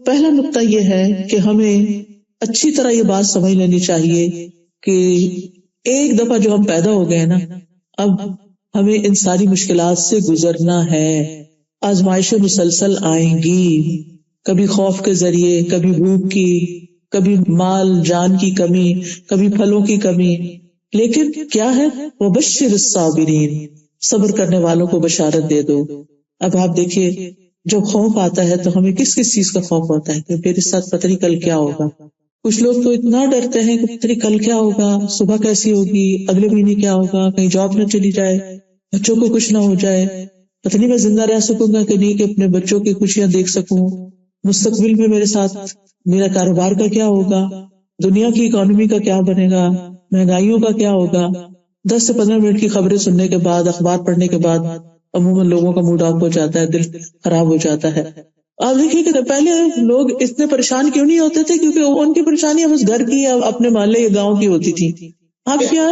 پہلا نقطہ یہ ہے کہ ہمیں اچھی طرح یہ بات سمجھ لینی چاہیے کہ ایک دفعہ جو ہم پیدا ہو گئے نا، اب ہمیں ان ساری مشکلات سے گزرنا ہے. آزمائشیں مسلسل آئیں گی، کبھی خوف کے ذریعے، کبھی بھوک کی، کبھی مال جان کی کمی، کبھی پھلوں کی کمی. لیکن کیا ہے؟ وبشر الصابرین، صبر کرنے والوں کو بشارت دے دو. اب آپ دیکھیے، جب خوف آتا ہے تو ہمیں کس کس چیز کا خوف ہوتا ہے کہ میرے ساتھ پتہ نہیں کل کیا ہوگا. کچھ لوگ تو اتنا ڈرتے ہیں کہ پتہ نہیں کل کیا ہوگا، صبح کیسی ہوگی، اگلے مہینے کیا ہوگا، کہیں جاب نہ چلی جائے، بچوں کو کچھ نہ ہو جائے، پتہ نہیں میں زندہ رہ سکوں گا کہ نہیں، کہ اپنے بچوں کی خوشیاں دیکھ سکوں، مستقبل میں میرے ساتھ میرا کاروبار کا کیا ہوگا، دنیا کی اکانومی کا کیا بنے گا، مہنگائیوں کا کیا ہوگا. 10 سے 15 منٹ کی خبریں سننے کے بعد، اخبار پڑھنے کے بعد عموماً لوگوں کا موڈ آف ہو جاتا ہے، دل خراب ہو جاتا ہے. آپ دیکھیے کہ پہلے لوگ اتنے پریشان کیوں نہیں ہوتے تھے، کیونکہ ان کی پریشانیاں بس گھر کی یا اپنے محلے یا گاؤں کی ہوتی تھی. اب کیا،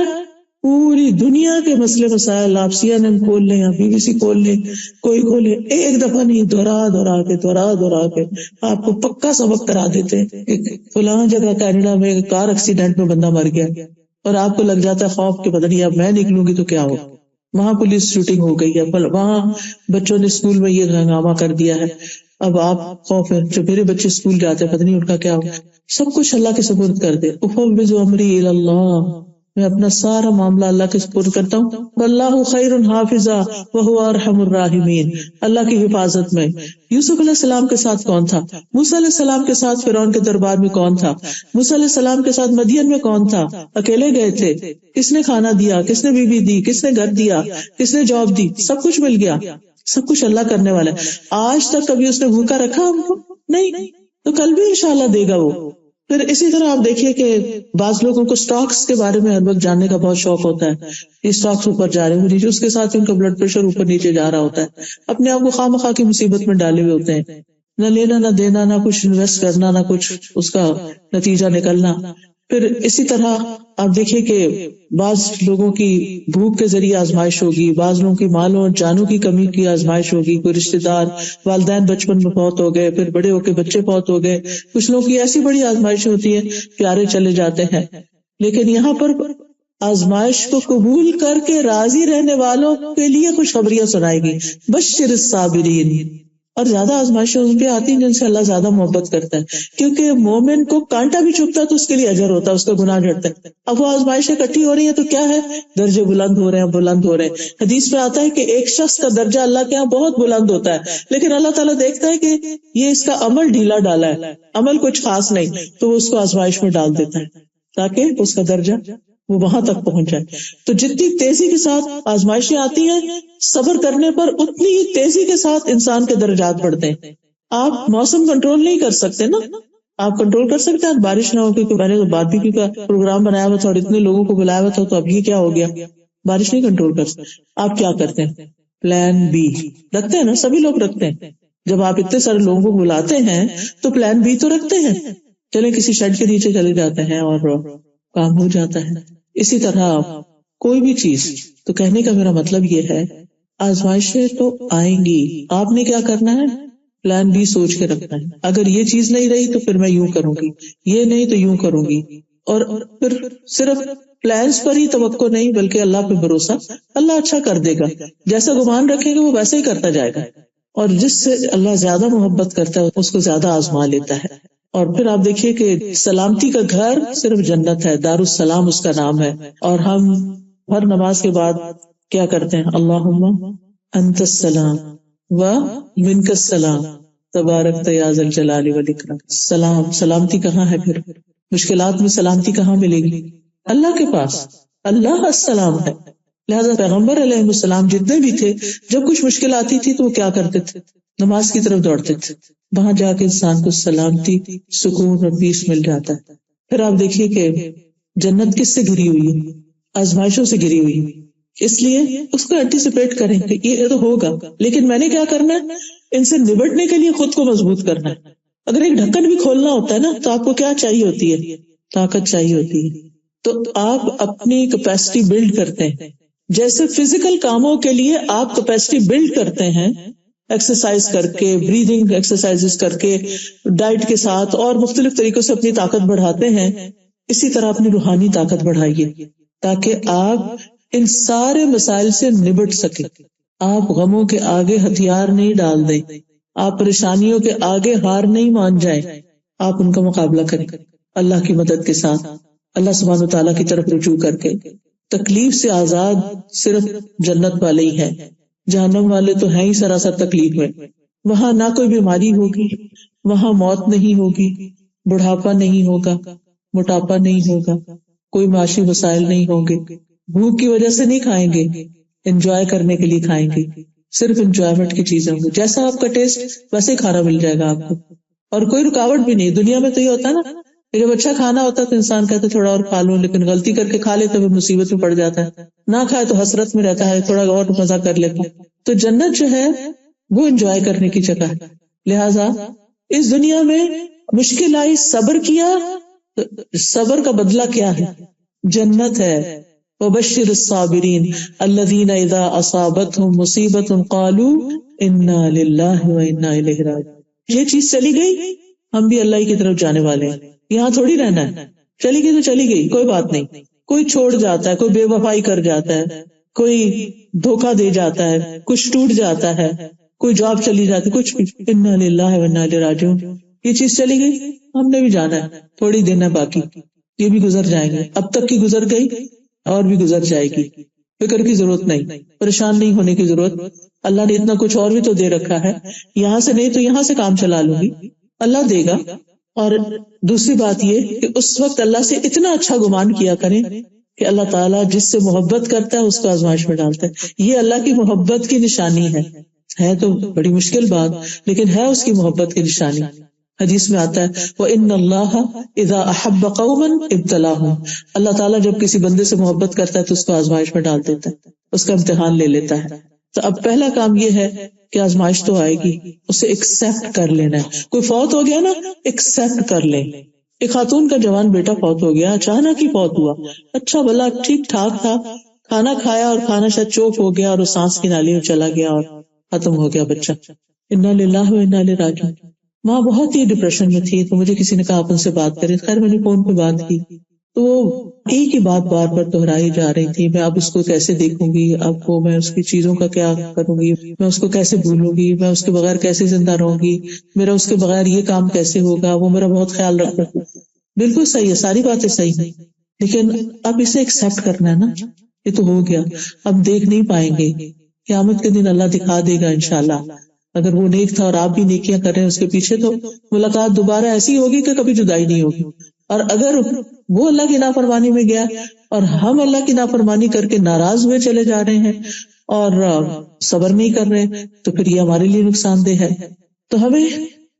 پوری دنیا کے مسئلے مسائل آپ CNN کھول لیں یا BBC کھول لیں، کوئی کھولے، ایک دفعہ نہیں، دہرا کے آپ کو پکا سبق کرا دیتے ہیں. فلاں جگہ کینیڈا میں کار ایکسیڈنٹ میں بندہ مر گیا، اور آپ کو لگ جاتا ہے خوف کہ پتہ نہیں اب میں نکلوں گی تو کیا ہو. وہاں پولیس شوٹنگ ہو گئی ہے، وہاں بچوں نے اسکول میں یہ ہنگامہ کر دیا ہے. اب آپ خوف ہے، جو میرے بچے اسکول جاتے ہیں پتہ نہیں ان کا کیا ہو. سب کچھ اللہ کے سپرد کر دے. افوض امری الی اللہ، میں اپنا سارا معاملہ اللہ کے سپرد کرتا ہوں. واللہ خیر حافظا وہو ارحم الراحمین، اللہ کی حفاظت میں. یوسف علیہ السلام کے ساتھ کون تھا؟ موسیٰ علیہ السلام کے ساتھ فرعون کے دربار میں کون تھا؟ موسیٰ علیہ السلام کے ساتھ مدین میں کون تھا؟ اکیلے گئے تھے. کس نے کھانا دیا، کس نے بیوی دی، کس نے گھر دیا، کس نے جاب دی، سب کچھ مل گیا. سب کچھ اللہ کرنے والا ہے. آج تک کبھی اس نے بھوکا رکھا ہم کو؟ نہیں. تو کل بھی انشاءاللہ دے گا وہ. پھر اسی طرح آپ دیکھیے کہ بعض لوگوں کو سٹاکس کے بارے میں ہر وقت جاننے کا بہت شوق ہوتا ہے. یہ سٹاکس اوپر جا رہے ہیں نیچے، اس کے ساتھ ان کا بلڈ پریشر اوپر نیچے جا رہا ہوتا ہے. اپنے آپ کو خواہ مخواہ کی مصیبت میں ڈالے ہوئے ہوتے ہیں، نہ لینا نہ دینا، نہ کچھ انویسٹ کرنا، نہ کچھ اس کا نتیجہ نکلنا. پھر اسی طرح آپ دیکھیے کہ بعض لوگوں کی بھوک کے ذریعے آزمائش ہوگی، بعض لوگوں کی مالوں اور جانوں کی کمی کی آزمائش ہوگی. کوئی رشتہ دار، والدین بچپن میں فوت ہو گئے، پھر بڑے ہو کے بچے فوت ہو گئے. کچھ لوگوں کی ایسی بڑی آزمائش ہوتی ہے، پیارے چلے جاتے ہیں. لیکن یہاں پر آزمائش کو قبول کر کے راضی رہنے والوں کے لیے خوشخبریاں سنائے گی. بشر الصابرین. اور زیادہ آزمائشیں ان پہ آتی ہیں جن سے اللہ زیادہ محبت کرتا ہے، کیونکہ مومن کو کانٹا بھی چبھتا ہے تو اس کے لیے اجر ہوتا ہے، اس کا گناہ جھڑتا ہے. اب وہ آزمائشیں اکٹھی ہو رہی ہیں تو کیا ہے، درجے بلند ہو رہے ہیں. حدیث میں آتا ہے کہ ایک شخص کا درجہ اللہ کے ہاں بہت بلند ہوتا ہے، لیکن اللہ تعالیٰ دیکھتا ہے کہ یہ اس کا عمل ڈھیلا ڈالا ہے، عمل کچھ خاص نہیں، تو وہ اس کو آزمائش میں ڈال دیتا ہے تاکہ اس کا درجہ وہ وہاں تک پہنچ جائے. تو جتنی تیزی کے ساتھ آزمائشیں آتی ہیں، صبر کرنے پر اتنی ہی تیزی کے ساتھ انسان کے درجات بڑھتے ہیں. آپ موسم کنٹرول نہیں کر سکتے نا، آپ کنٹرول کر سکتے ہیں بارش نہ ہو، کیونکہ میں نے تو باربیکیو کا پروگرام بنایا ہوا تھا اور اتنے لوگوں کو بلایا ہوا تھا، تو اب یہ کیا ہو گیا، بارش نہیں کنٹرول کر سکتے. آپ کیا کرتے ہیں؟ پلان بی رکھتے ہیں نا، سبھی لوگ رکھتے ہیں. جب آپ اتنے سارے لوگوں کو بلاتے ہیں تو پلان بی تو رکھتے ہیں، چلے کسی شیڈ کے نیچے چلے جاتے ہیں اور کام ہو جاتا ہے. اسی طرح کوئی بھی چیز، تو کہنے کا میرا مطلب یہ ہے آزمائشیں تو آئیں گی، آپ نے کیا کرنا ہے، پلان بی سوچ کے رکھنا ہے. اگر یہ چیز نہیں رہی تو پھر میں یوں کروں گی، یہ نہیں تو یوں کروں گی. اور پھر صرف پلانس پر ہی توقع نہیں بلکہ اللہ پہ بھروسہ. اللہ اچھا کر دے گا، جیسا گمان رکھیں گے وہ ویسے ہی کرتا جائے گا. اور جس سے اللہ زیادہ محبت کرتا ہے اس کو زیادہ آزما لیتا ہے. اور پھر آپ دیکھیے کہ سلامتی کا گھر صرف جنت ہے، دار السلام اس کا نام ہے. اور ہم ہر نماز کے بعد کیا کرتے ہیں، اللہم انت السلام و منک السلام تبارک یا ذا الجلال والاکرام. سلامتی کہاں ہے؟ پھر مشکلات میں سلامتی کہاں ملے گی؟ اللہ کے پاس. اللہ السلام ہے. لہذا پیغمبر علیہ السلام جتنے بھی تھے، جب کچھ مشکل آتی تھی تو وہ کیا کرتے تھے، نماز کی طرف دوڑتے تھے. وہاں جا کے انسان کو سلامتی، سکون اور پیس مل جاتا ہے. پھر آپ دیکھیے کہ جنت کس سے گھری ہوئی ہے، آزمائشوں سے گھری ہوئی. اس لیے اس کو اینٹیسپیٹ کریں کہ یہ تو ہوگا، لیکن میں نے کیا کرنا ہے، ان سے نبٹنے کے لیے خود کو مضبوط کرنا ہے. اگر ایک ڈھکن بھی کھولنا ہوتا ہے نا تو آپ کو کیا چاہیے ہوتی ہے، طاقت چاہیے ہوتی ہے. تو آپ اپنی کیپیسٹی بلڈ کرتے ہیں. جیسے فزیکل کاموں کے لیے آپ کیپیسٹی بلڈ کرتے ہیں، ایکسرسائز کر کے، بریدنگ ایکسرسائز کر کے، ڈائٹ کے ساتھ اور مختلف طریقوں سے اپنی طاقت بڑھاتے ہیں، اسی طرح اپنی روحانی طاقت بڑھائیے تاکہ آپ ان سارے مسائل سے نبٹ سکیں. آپ غموں کے آگے ہتھیار نہیں ڈال دیں، آپ پریشانیوں کے آگے ہار نہیں مان جائیں، آپ ان کا مقابلہ کریں اللہ کی مدد کے ساتھ، اللہ سبحانہ وتعالیٰ کی طرف رجوع کر کے. تکلیف سے آزاد صرف جنت والے ہی ہیں، جہنم والے تو ہیں ہی سراسر تکلیف میں. وہاں نہ کوئی بیماری ہوگی، وہاں موت نہیں ہوگی، بڑھاپا نہیں ہوگا، موٹاپا نہیں ہوگا، کوئی معاشی مسائل نہیں ہوں گے. بھوک کی وجہ سے نہیں کھائیں گے، انجوائے کرنے کے لیے کھائیں گے، صرف انجوائمنٹ کی چیزیں ہوں گی. جیسا آپ کا ٹیسٹ ویسے ہی کھانا مل جائے گا آپ کو، اور کوئی رکاوٹ بھی نہیں. دنیا میں تو یہ ہوتا ہے نا کہ جب اچھا کھانا ہوتا ہے تو انسان کہتا ہے تھوڑا اور کھا لوں، لیکن غلطی کر کے کھا لے تو پھر مصیبت میں پڑ جاتا ہے، نہ کھائے تو حسرت میں رہتا ہے، تھوڑا اور مزہ کر لیتا ہے. تو جنت جو ہے وہ انجوائے کرنے کی جگہ ہے. لہٰذا اس دنیا میں مشکل آئی، صبر کیا، صبر کا بدلہ کیا ہے؟ جنت ہے. وبشر الصابرین الذین اذا اصابتهم مصیبۃ قالوا انا للہ وانا الیہ راجعون. یہ چیز چلی گئی، ہم بھی اللہ کی طرف جانے والے ہیں، یہاں تھوڑی رہنا ہے. چلی گئی تو چلی گئی، کوئی بات نہیں. کوئی چھوڑ جاتا ہے، کوئی بے وفائی کر جاتا ہے، کوئی دھوکہ دے جاتا ہے، کچھ ٹوٹ جاتا ہے، کوئی جاب چلی جاتی، کچھ بھی. انا للہ وانا الیہ راجعون. یہ چیز چلی گئی، ہم نے بھی جانا ہے، تھوڑی دن ہے باقی، یہ بھی گزر جائیں گے. اب تک کی گزر گئی اور بھی گزر جائے گی. فکر کی ضرورت نہیں، پریشان نہیں ہونے کی ضرورت. اللہ نے اتنا کچھ اور بھی تو دے رکھا ہے، یہاں سے نہیں تو یہاں سے کام چلا لوں گی، اللہ دے گا. اور دوسری بات یہ کہ اس وقت اللہ سے اتنا اچھا گمان کیا کریں کہ اللہ تعالیٰ جس سے محبت کرتا ہے اس کو آزمائش میں ڈالتا ہے. یہ اللہ کی محبت کی نشانی ہے تو بڑی مشکل بات، لیکن ہے اس کی محبت کی نشانی. حدیث میں آتا ہے وَإِنَّ اللَّهَ إِذَا أَحَبَّ قَوْمًا ابْتَلَاهُمْ. اللہ تعالیٰ جب کسی بندے سے محبت کرتا ہے تو اس کو آزمائش میں ڈال دیتا ہے، اس کا امتحان لے لیتا ہے. تو اب پہلا کام یہ ہے کہ آزمائش تو آئے گی، اسے ایکسپٹ کر لینا ہے. کوئی فوت ہو گیا نا، ایکسپٹ کر لیں. ایک خاتون کا جوان بیٹا فوت ہو گیا، اچانک ہی فوت ہوا، اچھا بھلا ٹھیک ٹھاک تھا، کھانا کھایا اور کھانا شاید چوک ہو گیا اور وہ سانس کی نالی میں چلا گیا اور ختم ہو گیا بچہ. انا للہ و انا الیہ راجعون. ماں بہت ہی ڈپریشن میں تھی، تو مجھے کسی نے کہا آپ ان سے بات کریں. خیر میں نے فون پہ بات کی تو وہ ایک ہی بات بار بار دہرائی جا رہی تھی، میں اب اس کو کیسے دیکھوں گی، اب کو میں اس کی چیزوں کا کیا کروں گی، میں اس کو کیسے بھولوں گی، میں اس کے بغیر کیسے زندہ رہوں گی، میرا اس کے بغیر یہ کام کیسے ہوگا، وہ میرا بہت خیال رکھتا ہے. بالکل صحیح ہے، ساری باتیں صحیح ہیں، لیکن اب اسے ایکسپٹ کرنا ہے نا. یہ تو ہو گیا، اب دیکھ نہیں پائیں گے. قیامت کے دن اللہ دکھا دے گا انشاءاللہ. اگر وہ نیک تھا اور آپ بھی نیکیاں کر رہے ہیں اس کے پیچھے، تو ملاقات دوبارہ ایسی ہوگی کہ کبھی جدائی نہیں ہوگی. اور اگر وہ اللہ کی نافرمانی میں گیا اور ہم اللہ کی نافرمانی کر کے ناراض ہوئے چلے جا رہے ہیں اور صبر نہیں کر رہے، تو پھر یہ ہمارے لیے نقصان دہ ہے. تو ہمیں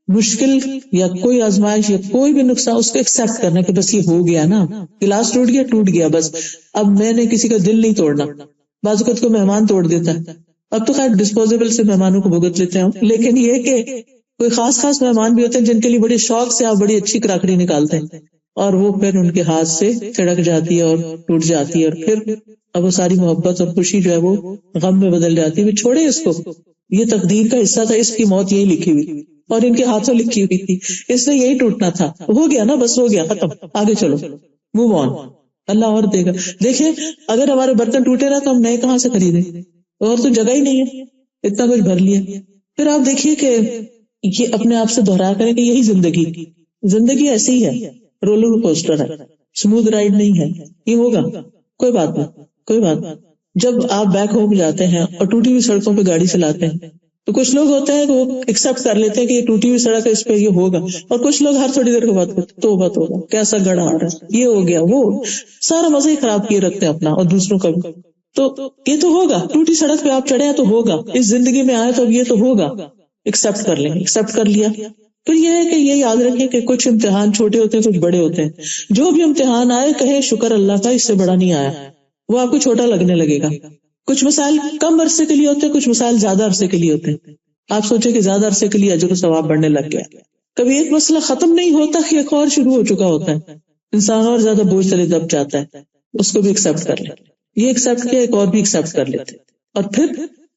مشکل یا کوئی آزمائش یا کوئی بھی نقصان اس کو ایکسپٹ کرنا کہ بس یہ ہو گیا نا، گلاس ٹوٹ گیا بس، اب میں نے کسی کا دل نہیں توڑنا. بعض اوقات کو مہمان توڑ دیتا ہے، اب تو خیر ڈسپوزیبل سے مہمانوں کو بھگت لیتے ہیں، لیکن یہ کہ کوئی خاص مہمان بھی ہوتے ہیں جن کے لیے بڑے شوق سے آپ بڑی اچھی کراکری نکالتے ہیں اور وہ پھر ان کے ہاتھ سے چھڑک جاتی ہے اور ٹوٹ جاتی ہے، اور پھر اب وہ ساری محبت اور خوشی جو ہے وہ غم میں بدل جاتی ہے. چھوڑے اس کو، یہ تقدیر کا حصہ تھا، اس کی موت یہی لکھی ہوئی اور ان کے ہاتھوں لکھی ہوئی تھی، اس نے یہی ٹوٹنا تھا. ہو گیا نا، بس ہو گیا، ختم، آگے چلو، موو آن. اللہ اور دے گا. دیکھیں اگر ہمارے برتن ٹوٹے نا تو ہم نئے کہاں سے خریدیں، اور تو جگہ ہی نہیں ہے، اتنا کچھ بھر لیا. پھر آپ دیکھیے کہ یہ اپنے آپ سے دہرایا کریں کہ یہی زندگی ایسی ہی ہے، رولر کوسٹر ہے، اسموتھ رائڈ نہیں ہے. یہ ہوگا، کوئی بات نہیں. جب آپ بیک ہوم جاتے ہیں اور ٹوٹی ہوئی سڑکوں پہ گاڑی چلاتے ہیں تو کچھ لوگ ہوتے ہیں کہ وہ ایکسپٹ کر لیتے ہیں کہ یہ ٹوٹی ہوئی سڑک ہے، اس پہ یہ ہوگا، اور کچھ لوگ ہر تھوڑی دیر کے بعد توبہ کیسا گڑا آ رہا ہے، یہ ہو گیا، وہ سارا مزہ ہی خراب کیے رکھتے ہیں اپنا اور دوسروں کا بھی. تو یہ تو ہوگا، ٹوٹی سڑک پہ آپ چڑھے ہیں تو ہوگا، اس زندگی میں آئے تو اب یہ تو ہوگا. ایکسپٹ کر لیں، ایکسپٹ کر لیا. پھر یہ ہے کہ یہ یاد رکھیں کہ کچھ امتحان چھوٹے ہوتے ہیں، کچھ بڑے ہوتے ہیں. جو بھی امتحان آئے کہے شکر اللہ کا، اس سے بڑا نہیں آیا، وہ آپ کو چھوٹا لگنے لگے گا. کچھ مسائل کم عرصے کے لیے ہوتے ہیں، کچھ مسائل زیادہ عرصے کے لیے ہوتے ہیں. آپ سوچیں کہ زیادہ عرصے کے لیے اجر و ثواب بڑھنے لگ گیا. کبھی ایک مسئلہ ختم نہیں ہوتا کہ ایک اور شروع ہو چکا ہوتا ہے، انسان اور زیادہ بوجھ تلے دب جاتا ہے. اس کو بھی ایکسپٹ کر لیں. یہ ایکسپٹ کیا، ایک اور بھی ایکسپٹ کر لیتے، اور پھر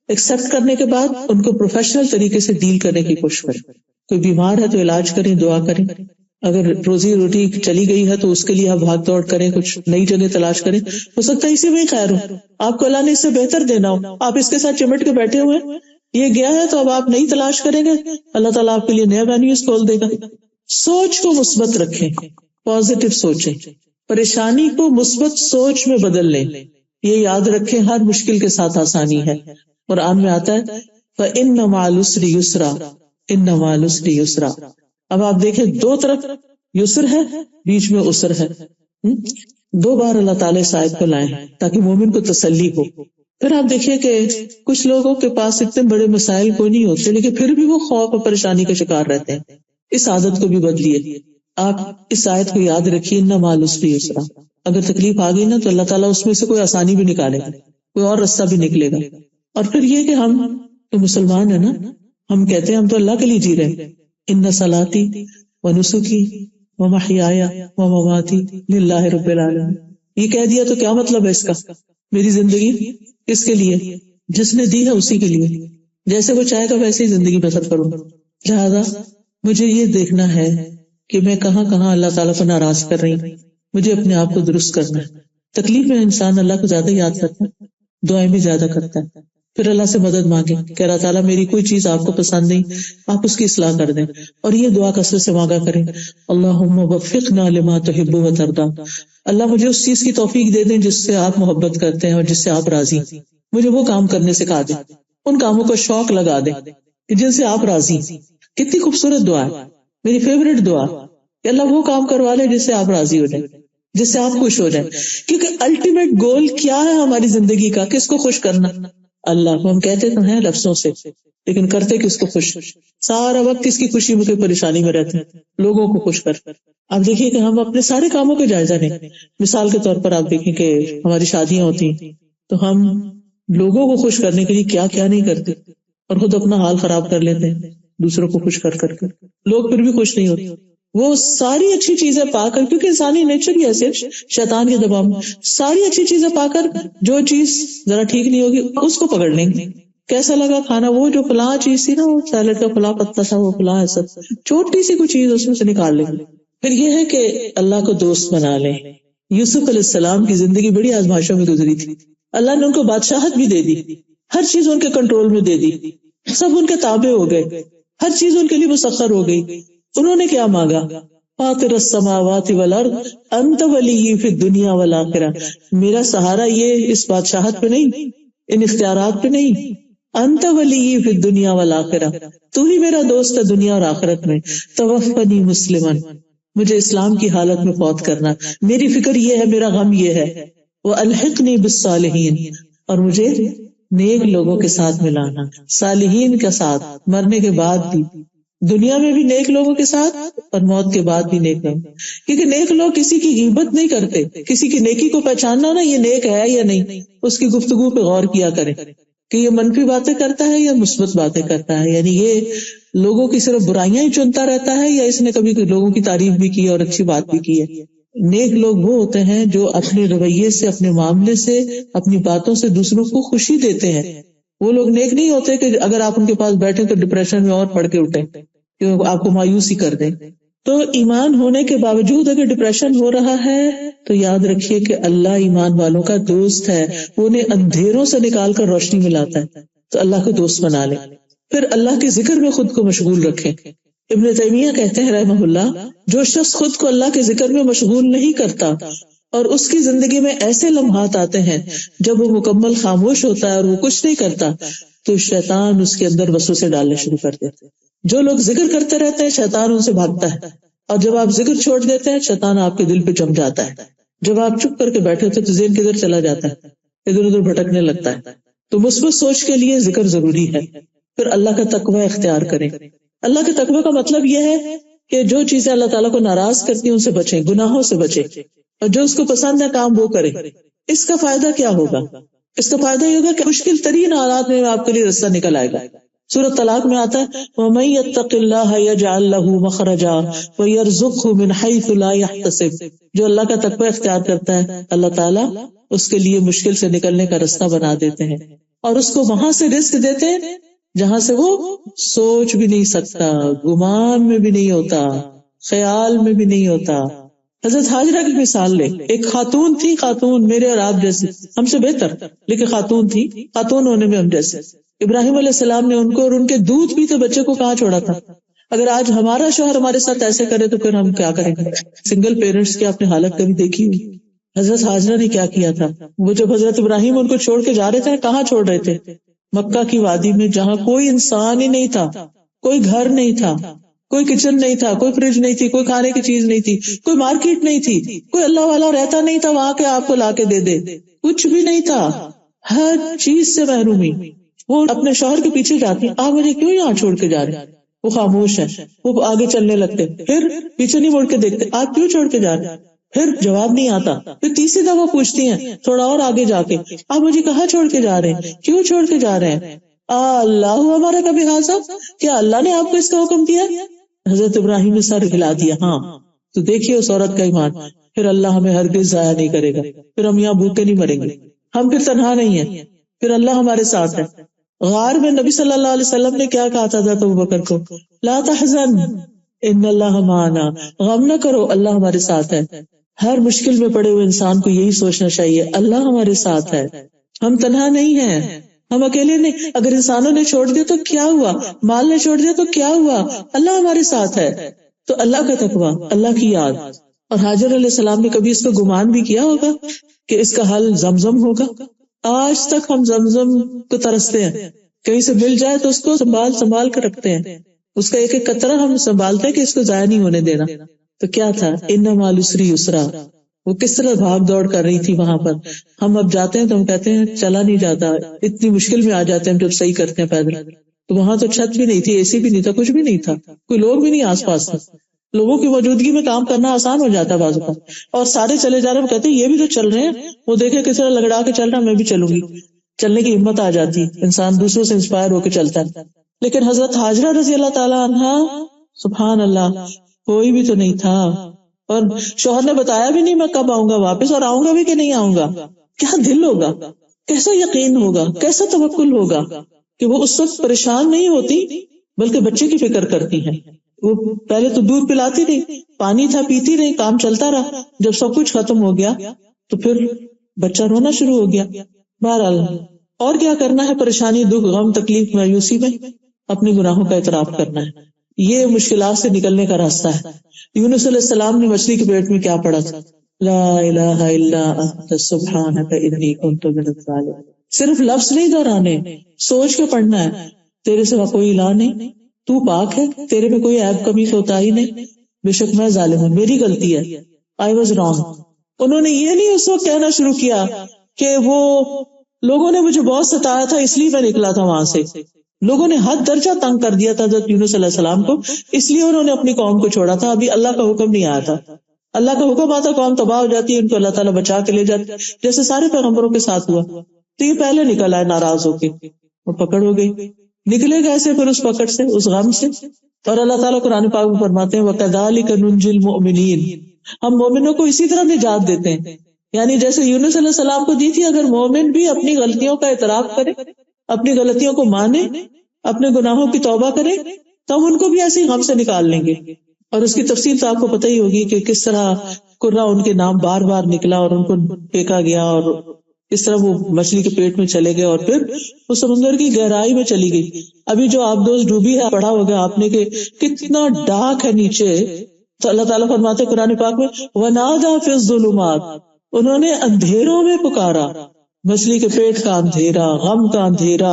ایکسپٹ کرنے کے بعد ان کو پروفیشنل طریقے سے ڈیل کرنے کی کوشش کریں. کوئی بیمار ہے تو علاج کریں، دعا کریں. اگر روزی روٹی چلی گئی ہے تو اس کے لیے آپ بھاگ دوڑ کریں، کچھ نئی جگہ تلاش کریں. ہو سکتا ہے اسی میں ہی خیر ہو، آپ کو اللہ نے اس سے بہتر دینا ہو. آپ اس کے ساتھ چمٹ کے بیٹھے ہوئے، یہ گیا ہے تو اب آپ نئی تلاش کریں گے، اللہ تعالیٰ آپ کے لیے نیا وینیوز کھول دے گا. سوچ کو مثبت رکھیں، پازیٹو سوچیں، پریشانی کو مثبت سوچ میں بدل لیں. یہ یاد رکھیں ہر مشکل کے ساتھ آسانی ہے. قرآن میں آتا ہے فَإِنَّ مَعَ الْعُسْرِ يُسْرًا، إِنَّ مَعَ الْعُسْرِ يُسْرًا. اب آپ دیکھیں دو طرف یسر ہے، بیچ میں عسر ہے. دو بار اللہ تعالیٰ اس آیت کو لائیں تاکہ مومن کو تسلی ہو. پھر آپ دیکھیں کہ کچھ لوگوں کے پاس اتنے بڑے مسائل کوئی نہیں ہوتے لیکن پھر بھی وہ خوف اور پریشانی کا شکار رہتے ہیں. اس عادت کو بھی بدلیے. آپ اس آیت کو یاد رکھیے إِنَّ مَعَ الْعُسْرِ يُسْرًا. اگر تکلیف آ گئی نا تو اللہ تعالیٰ اس میں سے کوئی آسانی بھی نکالے گا، کوئی اور رستہ بھی نکلے گا. اور پھر یہ کہ ہم تو مسلمان ہیں نا، ہم کہتے ہیں ہم تو اللہ کے لیے جی رہے ہیں. ان صلاتی ونسکی ومحیایا ومماتی للہ رب العالمین. یہ کہہ دیا تو کیا مطلب ہے اس کا؟ میری زندگی کس کے لیے؟ جس نے دی ہے اسی کے لیے. جیسے وہ چاہے گا ویسے ہی زندگی بسر کروں. لہذا مجھے یہ دیکھنا ہے کہ میں کہاں کہاں اللہ تعالیٰ کو ناراض کر رہی ہوں. مجھے اپنے آپ کو درست کرنا ہے. تکلیف میں انسان اللہ کو زیادہ یاد کرتا ہے، دعائیں بھی زیادہ کرتا ہے. پھر اللہ سے مدد مانگے کہ اللہ تعالیٰ میری کوئی چیز آپ کو پسند نہیں، آپ اس کی اصلاح کر دیں. اور یہ دعا کثرت سے مانگا کریں اللہم وفقنا لما تحب و ترضی. اللہ مجھے اس چیز کی توفیق دے دیں جس سے آپ محبت کرتے ہیں اور جس سے آپ راضی. مجھے وہ کام کرنے سکھا دیں، ان کاموں کو شوق لگا دیں کہ جن سے آپ راضی. کتنی خوبصورت دعا ہے، میری فیوریٹ دعا کہ اللہ وہ کام کروا لے جس سے آپ راضی ہو جائیں، جس سے آپ خوش ہو جائیں. کیونکہ الٹیمیٹ گول کیا ہے ہماری زندگی کا؟ کس کو خوش کرنا؟ اللہ کو. ہم کہتے تو ہیں لفظوں سے لیکن کرتے کس کو خوش؟ سارا وقت کس کی خوشی میں پریشانی میں رہتے ہیں، لوگوں کو خوش کر. آپ دیکھیے کہ ہم اپنے سارے کاموں کا جائزہ لیں. مثال کے طور پر آپ دیکھیں کہ ہماری شادیاں ہوتی ہیں تو ہم لوگوں کو خوش کرنے کے لیے کیا کیا نہیں کرتے اور خود اپنا حال خراب کر لیتے ہیں دوسروں کو خوش کر کر کے. لوگ پھر بھی خوش نہیں ہوتے. وہ ساری اچھی چیزیں پا کر، کیونکہ انسانی نیچر ہی ایسے شیطان کے دباؤ میں ساری اچھی چیزیں پا کر جو چیز ذرا ٹھیک نہیں ہوگی اس کو پکڑ لیں گے. کیسا لگا کھانا؟ وہ جو فلاں چیز تھی نا، وہ سیلڈ کا فلاں پتا تھا، وہ فلاں ایسا چھوٹی سی کوئی چیز اس میں سے نکال لیں گے. پھر یہ ہے کہ اللہ کو دوست بنا لیں. یوسف علیہ السلام کی زندگی بڑی آزمائشوں میں گزری تھی. اللہ نے ان کو بادشاہت بھی دے دی، ہر چیز ان کے کنٹرول میں دے دی، سب ان کے تابع ہو گئے، ہر چیز ان کے لیے مسخر ہو گئی. انہوں نے کیا مانگا؟ فاطر السماوات والارض انت ولی فی الدنیا والآخرہ. میرا سہارا یہ اس بادشاہت پہ نہیں، ان اختیارات پہ نہیں. انت ولی فی الدنیا والآخرہ، تو ہی میرا دوست ہے دنیا اور آخرت میں. توفنی مسلمن، مجھے اسلام کی حالت میں فوت کرنا. میری فکر یہ ہے، میرا غم یہ ہے. والحقنی بالصالحین، اور مجھے نیک لوگوں کے ساتھ ملانا، صالحین کے ساتھ، مرنے کے بعد بھی، دنیا میں بھی نیک لوگوں کے ساتھ اور موت کے بعد بھی نیک لوگ. کیونکہ نیک لوگ کسی کی غیبت نہیں کرتے. کسی کی نیکی کو پہچاننا نا، یہ نیک ہے یا نہیں، اس کی گفتگو پہ غور کیا کریں کہ یہ منفی باتیں کرتا ہے یا مثبت باتیں کرتا ہے. یعنی یہ لوگوں کی صرف برائیاں ہی چنتا رہتا ہے یا اس نے کبھی لوگوں کی تعریف بھی کی اور اچھی بات بھی کی ہے. نیک لوگ وہ ہوتے ہیں جو اپنے رویے سے، اپنے معاملے سے، اپنی باتوں سے دوسروں کو خوشی دیتے ہیں. وہ لوگ نیک نہیں ہوتے کہ اگر آپ ان کے پاس بیٹھے تو ڈپریشن میں اور پڑ کے اٹھیں کہ آپ کو مایوس ہی کر دیں. تو ایمان ہونے کے باوجود اگر ڈپریشن ہو رہا ہے تو یاد رکھیے کہ اللہ ایمان والوں کا دوست ہے. وہ انہیں اندھیروں سے نکال کر روشنی میں لاتا ہے. تو اللہ کو دوست بنا لیں. پھر اللہ کے ذکر میں خود کو مشغول رکھیں. ابن تیمیہ کہتے ہیں رحمہ اللہ، جو شخص خود کو اللہ کے ذکر میں مشغول نہیں کرتا اور اس کی زندگی میں ایسے لمحات آتے ہیں جب وہ مکمل خاموش ہوتا ہے اور وہ کچھ نہیں کرتا تو شیطان اس کے اندر وسوسے ڈالنے شروع کر دیتے. جو لوگ ذکر کرتے رہتے ہیں شیطان ان سے بھاگتا ہے، اور جب آپ ذکر چھوڑ دیتے ہیں شیطان آپ کے دل پہ جم جاتا ہے. جب آپ چپ کر کے بیٹھے ہوتے تو ذہن کدھر چلا جاتا ہے، ادھر ادھر بھٹکنے لگتا ہے. تو مثبت سوچ کے لیے ذکر ضروری ہے. پھر اللہ کا تقوی اختیار کریں. اللہ کے تقوی کا مطلب یہ ہے کہ جو چیزیں اللہ تعالیٰ کو ناراض کرتی ہیں ان سے بچیں، گناہوں سے بچیں، اور جو اس کو پسند ہے کام وہ کریں. اس کا فائدہ کیا ہوگا؟ اس کا فائدہ یہ ہوگا کہ مشکل ترین حالات میں آپ کے لیے رستہ نکل آئے گا. سورۃ طلاق میں آتا ہے وَمَن يَتَّقِ اللَّهَ يَجْعَل لَّهُ مَخْرَجًا وَيَرْزُقْهُ مِنْ حَيْثُ لَا يَحْتَسِبُ. جو اللہ کا تقوی اختیار کرتا ہے اللہ تعالیٰ اس کے لیے مشکل سے نکلنے کا راستہ بنا دیتے ہیں. اور اس کو وہاں سے رزق دیتے ہیں جہاں سے وہ سوچ بھی نہیں سکتا، گمان میں بھی نہیں ہوتا، خیال میں بھی نہیں ہوتا۔ حضرت ہاجرہ کی مثال لے، ایک خاتون تھی، خاتون میرے اور آپ جیسے، ہم سے بہتر لیکن خاتون تھی، خاتون ہونے میں ہم جیسے۔ ابراہیم علیہ السلام نے ان کو اور ان کے دودھ پیتے بچے کو کہاں چھوڑا تھا؟ اگر آج ہمارا شوہر ہمارے ساتھ ایسے کرے تو پھر ہم کیا کریں گے؟ سنگل پیرنٹس کی آپ نے حالت کبھی دیکھی ہوئی؟ حضرت ہاجرہ نے کیا کیا تھا؟ وہ جب حضرت ابراہیم ان کو چھوڑ کے جا رہے تھے، کہاں چھوڑ رہے تھے؟ مکہ کی وادی میں، جہاں کوئی انسان ہی نہیں تھا، کوئی گھر نہیں تھا، کوئی کچن نہیں تھا، کوئی فریج نہیں تھی، کوئی کھانے کی چیز نہیں تھی، کوئی مارکیٹ نہیں تھی، کوئی اللہ والا رہتا نہیں تھا وہاں کے آپ کو لا کے دے دے، کچھ بھی نہیں تھا، ہر چیز سے محرومی۔ وہ اپنے شوہر کے پیچھے جاتی، آپ مجھے کیوں یہاں چھوڑ کے جا رہے ہیں؟ وہ خاموش ہے، وہ آگے چلنے لگتے، پھر پیچھے نہیں مڑ کے دیکھتے، آپ کیوں چھوڑ کے جا رہے ہیں؟ پھر جواب نہیں آتا، پھر تیسری دفعہ پوچھتی ہیں تھوڑا اور آگے جا کے، آپ مجھے کہاں چھوڑ کے جا رہے ہیں؟ کیوں چھوڑ کے جا رہے ہیں؟ اللہ ہمارا کبھی حاضر، کیا اللہ نے آپ کو اس کا حکم دیا؟ حضرت ابراہیم نے سر ہلا دیا، ہاں۔ تو دیکھیے اس عورت کا ایمان، پھر اللہ ہمیں ہرگز ضائع نہیں کرے گا، پھر ہم یہاں بھوکے نہیں مریں گے، ہم پھر تنہا نہیں ہیں، پھر اللہ ہمارے ساتھ ہے۔ غار میں نبی صلی اللہ علیہ وسلم نے کیا کہا تھا حضرت ابوبکر کو؟ لا تحزن ان اللہ معنا، غم نہ کرو اللہ ہمارے ساتھ ہے۔ ہر مشکل میں پڑے ہوئے انسان کو یہی سوچنا چاہیے، اللہ ہمارے ساتھ ہے، ہم تنہا نہیں ہیں، ہم اکیلے نہیں۔ اگر انسانوں نے چھوڑ دیا تو کیا ہوا، مال نے چھوڑ دیا تو کیا ہوا، اللہ ہمارے ساتھ ہے۔ تو اللہ کا تقویٰ، اللہ کی یاد۔ اور حاجر علیہ السلام نے کبھی اس کو گمان بھی کیا ہوگا کہ اس کا حل زمزم ہوگا؟ آج تک ہم زمزم کو ترستے ہیں، کہیں سے مل جائے تو اس کو سنبھال کر رکھتے ہیں، اس کا ایک ایک قطرہ ہم سنبھالتے ہیں کہ اس کو ضائع نہیں ہونے دینا۔ تو کیا تھا؟ ان مع العسر یسرا، وہ کس طرح بھاگ دوڑ کر رہی تھی وہاں پر۔ ہم اب جاتے ہیں تو ہم کہتے ہیں چلا نہیں جاتا، اتنی مشکل میں آ جاتے ہیں جب صحیح کرتے ہیں پیدل۔ تو وہاں تو چھت بھی نہیں تھی، اے سی بھی نہیں تھا، کچھ بھی نہیں تھا، کوئی لوگ بھی نہیں آس پاس تھا۔ لوگوں کی موجودگی میں کام کرنا آسان ہو جاتا ہے بعض اوقات، اور سارے چلے جا رہے ہیں، کہتے ہیں یہ بھی تو چل رہے ہیں، وہ دیکھے کس طرح لگڑا کے چل رہا، میں بھی چلوں گی۔ چلنے کی ہمت آ جاتی، انسان دوسروں سے انسپائر ہو کے چلتا ہے۔ لیکن حضرت ہاجرہ رضی اللہ تعالیٰ عنہا، سبحان اللہ، کوئی بھی تو نہیں تھا، اور شوہر نے بتایا بھی نہیں میں کب آؤں گا واپس، اور آؤں گا بھی کہ نہیں آؤں گا۔ کیا دل ہوگا، کیسا یقین ہوگا، کیسا توکل ہوگا کہ وہ اس وقت پریشان نہیں ہوتی بلکہ بچے کی فکر کرتی ہیں۔ وہ پہلے تو دودھ پلاتی رہی، پانی تھا پیتی رہی، کام چلتا رہا، جب سب کچھ ختم ہو گیا تو پھر بچہ رونا شروع ہو گیا۔ بہرحال اور کیا کرنا ہے، پریشانی، دکھ، غم، تکلیف، مایوسی میں اپنے گناہوں کا اعتراف کرنا ہے۔ یہ مشکلات سے نکلنے کا راستہ ہے۔ یونس علیہ السلام نے مچھلی کے پیٹ میں کیا پڑھا تھا؟ لا الہ الا انت سبحانک انی کنت من الظالمین۔ صرف لفظ نہیں دہرانے، سوچ کے پڑھنا ہے، تیرے سوا کوئی الہ نہیں، تو پاک ہے، تیرے میں کوئی عیب کمی کوتاہی نہیں، بے شک میں ظالم ہوں، میری غلطی ہے، آئی واز رانگ۔ انہوں نے یہ نہیں اس وقت کہنا شروع کیا کہ وہ لوگوں نے مجھے بہت ستایا تھا اس لیے میں نکلا تھا وہاں سے۔ لوگوں نے حد درجہ تنگ کر دیا تھا حضرت یونس علیہ السلام کو، اس لیے انہوں نے اپنی قوم کو چھوڑا تھا، ابھی اللہ کا حکم نہیں آیا تھا۔ اللہ کا حکم آتا قوم تباہ ہو جاتی ہے، ان کو اللہ تعالیٰ بچا کے لے جاتے، جیسے سارے پیغمبروں کے ساتھ ہوا۔ تو یہ پہلے نکل آئے ناراض ہو کے، وہ پکڑ ہو گئی، نکلے کیسے پھر اس پکڑ سے، اس غم سے؟ اور اللہ تعالیٰ قرآن پاک میں فرماتے ہیں وَكَذَلِكَ نُنْجِي الْمُؤْمِنِينَ، ہم مومنوں کو اسی طرح نجات دیتے ہیں۔ یعنی جیسے یونس علیہ السلام کو دی تھی، اگر مومن بھی اپنی غلطیوں کا اعتراف کرے، اپنی غلطیوں کو مانے، اپنے گناہوں کی توبہ کرے، تو ہم ان کو بھی ایسے ہی غم سے نکال لیں گے۔ اور اس کی تفصیل تو آپ کو پتہ ہی ہوگی کہ کس طرح قرہ ان کے نام بار بار نکلا اور ان کو پھینکا گیا، اور اس طرح وہ مچھلی کے پیٹ میں چلے گئے اور پھر وہ سمندر کی گہرائی میں چلی گئی۔ ابھی جو آپ دوست ڈوبی ہے پڑھا ہوگا آپ نے کہ کتنا ڈارک ہے نیچے، تو اللہ تعالیٰ فرماتے قرآن پاک میں وَنَادَى فِي الظُّلُمَاتِ، انہوں نے اندھیروں میں پکارا، مچھلی کے پیٹ کا اندھیرا، غم کا اندھیرا،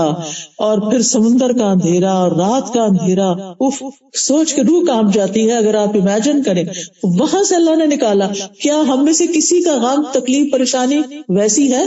اور پھر سمندر کا اندھیرا اور رات کا اندھیرا۔ سوچ کے روح کانپ جاتی ہے اگر آپ امیجن کریں، وہاں سے اللہ نے نکالا۔ کیا ہم میں سے کسی کا غم، تکلیف، پریشانی ویسی ہے؟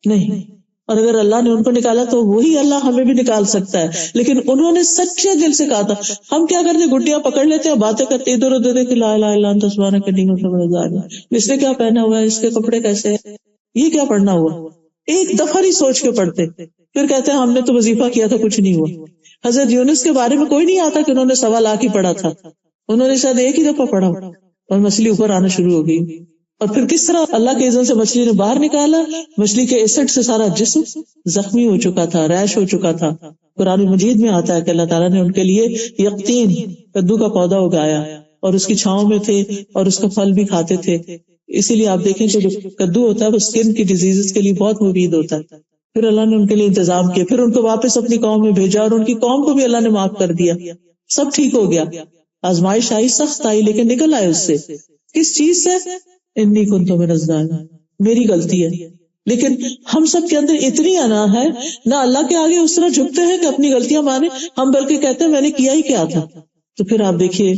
نہیں۔ اور اگر اللہ نے ان کو نکالا تو وہی اللہ ہمیں بھی نکال سکتا ہے، لیکن انہوں نے سچے دل سے کہا تھا۔ ہم کیا کرتے، گڈیاں پکڑ لیتے ہیں، باتیں کرتے ادھر ادھر کہ لا الہ الا انت سبحانک انی کنت من الظالمین، اس نے کیا پہنا ہوا ہے، اس کے کپڑے کیسے ہیں، یہ کیا پڑھنا ہوا۔ ایک دفعہ نہیں سوچ کے پڑھتے، پھر کہتے ہیں ہم نے تو وظیفہ کیا تھا کچھ نہیں ہوا۔ حضرت یونس کے بارے میں کوئی نہیں آتا کہ انہوں نے 1.25 لاکھ ہی پڑھا تھا، انہوں نے شاید ایک ہی دفعہ پڑھا اور مچھلی اوپر آنا شروع ہو گئی۔ اور پھر کس طرح اللہ کے اذن سے مچھلی نے باہر نکالا، مچھلی کے ایسڈ سے سارا جسم زخمی ہو چکا تھا، ریش ہو چکا تھا. قرآن مجید میں آتا ہے کہ اللہ تعالیٰ نے ان کے لیے یقطین کدو کا پودا اگایا اور اس کی چھاؤں میں تھے اور اس کا پھل بھی کھاتے تھے. اسی لیے آپ دیکھیں کہ جو کدو ہوتا ہے وہ اسکن کی ڈیزیز کے لیے بہت مفید ہوتا ہے. پھر اللہ نے ان کے لیے انتظام کیا، پھر ان کو واپس اپنی قوم میں بھیجا اور ان کی قوم کو بھی اللہ نے معاف کر دیا، سب ٹھیک ہو گیا. آزمائش آئی، سخت آئی، لیکن نکل آئے اس سے. کس چیز سے؟ انی کنت من الظالمین، میری غلطی ہے. لیکن ہم سب کے اندر اتنی انا ہے، نہ اللہ کے آگے اس طرح جھکتے ہیں کہ اپنی غلطیاں مانے، ہم بلکہ کہتے ہیں میں نے کیا ہی کیا تھا. تو پھر آپ دیکھیے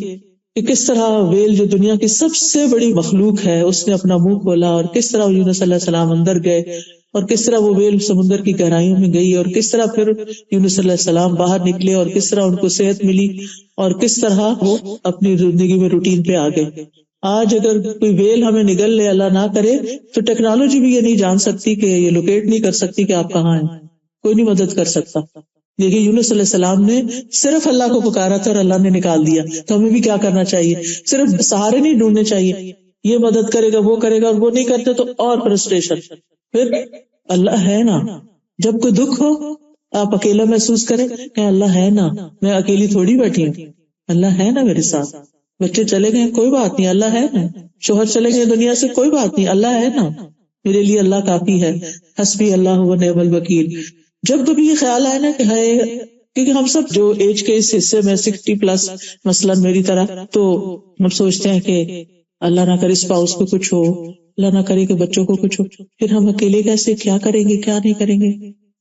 کہ کس طرح ویل جو دنیا کی سب سے بڑی مخلوق ہے اس نے اپنا منہ کھولا، اور کس طرح یونس علیہ السلام اندر گئے، اور کس طرح وہ ویل سمندر کی گہرائیوں میں گئی، اور کس طرح پھر یونس علیہ السلام باہر نکلے، اور کس طرح ان کو صحت ملی، اور کس طرح وہ اپنی زندگی میں روٹین پہ آ گئے. آج اگر کوئی ویل ہمیں نگل لے، اللہ نہ کرے، تو ٹیکنالوجی بھی یہ نہیں جان سکتی کہ یہ لوکیٹ نہیں کر سکتی کہ آپ کہاں ہیں، کوئی نہیں مدد کر سکتا. دیکھیے یونس علیہ السلام نے صرف اللہ کو پکارا تھا اور اللہ نے نکال دیا. تو ہمیں بھی کیا کرنا چاہیے؟ صرف سہارے نہیں ڈھونڈنے چاہیے، یہ مدد کرے گا وہ کرے گا، اور وہ نہیں کرتے تو اور فرسٹریشن. پھر اللہ ہے نا، جب کوئی دکھ ہو آپ اکیلا محسوس کریں کہ اللہ ہے نا، میں اکیلی تھوڑی بیٹھی ہوں، اللہ ہے نا میرے ساتھ. بچے چلے گئے کوئی بات نہیں، اللہ ہے نا. شوہر چلے گئے دنیا سے کوئی بات نہیں، اللہ ہے نا، میرے لیے اللہ کافی ہے. حسبی اللہ و نعم الوکیل. جب کبھی یہ خیال آئے نا کہ ہائے، کیونکہ ہم سب جو ایج کے اس حصے میں 60+ مثلاً میری طرح، تو ہم سوچتے ہیں کہ اللہ نہ کرے اسپاؤس کو کچھ ہو، اللہ نہ کرے کہ بچوں کو کچھ ہو، پھر ہم اکیلے کیسے، کیا کریں گے کیا نہیں کریں گے.